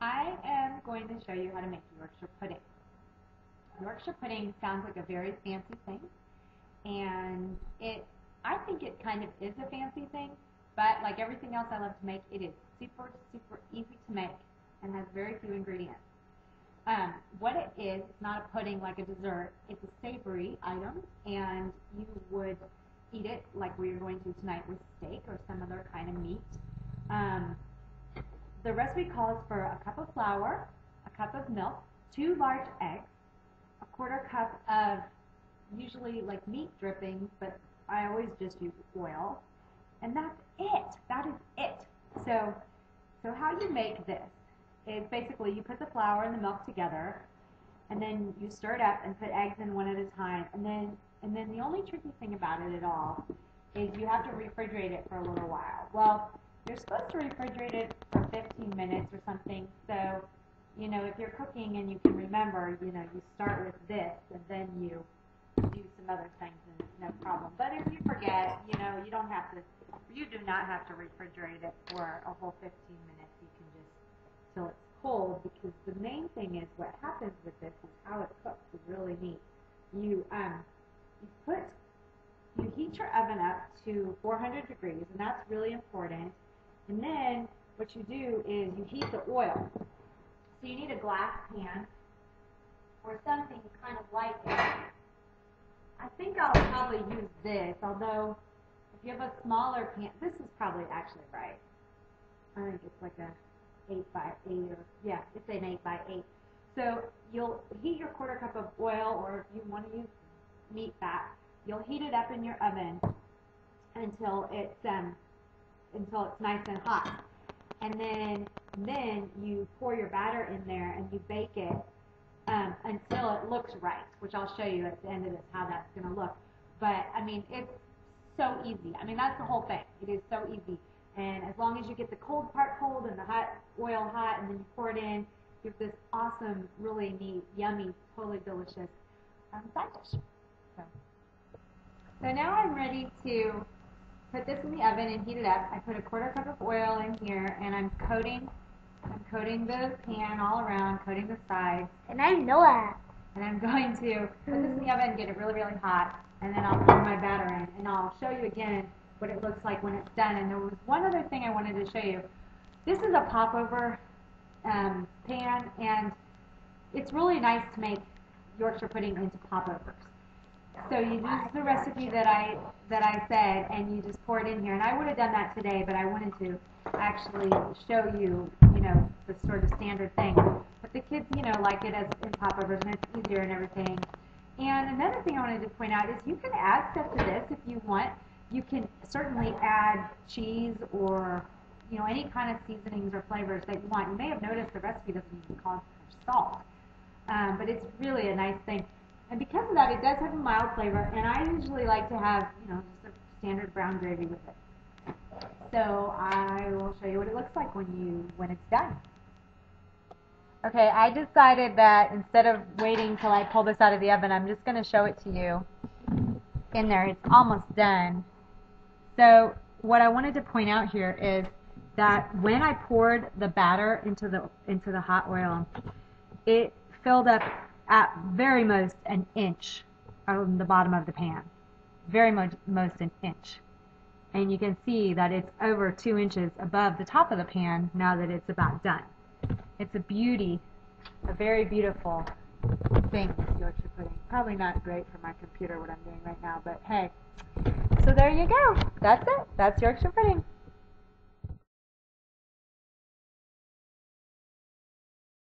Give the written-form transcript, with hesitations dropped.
I am going to show you how to make Yorkshire pudding. Yorkshire pudding sounds like a very fancy thing, and I think it kind of is a fancy thing, but like everything else I love to make, it is super, super easy to make and has very few ingredients. What it is, it's not a pudding like a dessert, it's a savory item, and you would eat it like we are going to tonight with steak or some other kind of meat. The recipe calls for a cup of flour, a cup of milk, 2 large eggs, a quarter cup of usually like meat drippings, but I always just use oil, and that's it. That is it. So how you make this is basically you put the flour and the milk together, and then you stir it up and put eggs in one at a time, and then the only tricky thing about it at all is you have to refrigerate it for a little while. Well, you're supposed to refrigerate it for 15 minutes or something, so, you know, if you're cooking and you can remember, you know, you start with this and then you do some other things and it's no problem. But if you forget, you know, you do not have to refrigerate it for a whole 15 minutes. You can just, till it's cold, because the main thing is what happens with this is how it cooks is really neat. You heat your oven up to 400 degrees, and that's really important. And then what you do is you heat the oil. So you need a glass pan or something kind of like it. I think I'll probably use this, although if you have a smaller pan, this is probably actually right. I think it's like a 8 by 8, or yeah, it's an 8 by 8. So you'll heat your quarter cup of oil, or if you want to use meat fat, you'll heat it up in your oven until it's nice and hot. And then you pour your batter in there and you bake it until it looks right, which I'll show you at the end of this how that's going to look. But I mean, it's so easy. I mean, that's the whole thing. It is so easy. And as long as you get the cold part cold and the hot oil hot, and then you pour it in, you have this awesome, really neat, yummy, totally delicious side dish. So now I'm ready to put this in the oven and heat it up. I put a quarter cup of oil in here, and I'm coating the pan all around, coating the sides. And I know that. And I'm going to put this in the oven and get it really, really hot, and then I'll pour my batter in, and I'll show you again what it looks like when it's done. And there was one other thing I wanted to show you. This is a popover pan, and it's really nice to make Yorkshire pudding into popovers. So you use the recipe that I said, and you just pour it in here. And I would have done that today, but I wanted to actually show you, you know, the sort of standard thing. But the kids, you know, like it as in popovers, and it's easier and everything. And another thing I wanted to point out is you can add stuff to this if you want. You can certainly add cheese or, you know, any kind of seasonings or flavors that you want. You may have noticed the recipe doesn't even call for salt, but it's really a nice thing. And because of that, it does have a mild flavor, and I usually like to have, you know, just a standard brown gravy with it. So I will show you what it looks like when it's done. Okay, I decided that instead of waiting till I pull this out of the oven, I'm just going to show it to you in there. It's almost done. So what I wanted to point out here is that when I poured the batter into the hot oil, it filled up at very most an inch on the bottom of the pan. Very most an inch. And you can see that it's over 2 inches above the top of the pan now that it's about done. It's a beauty, a very beautiful thing, this Yorkshire pudding. Probably not great for my computer what I'm doing right now, but hey. So there you go. That's it. That's Yorkshire pudding.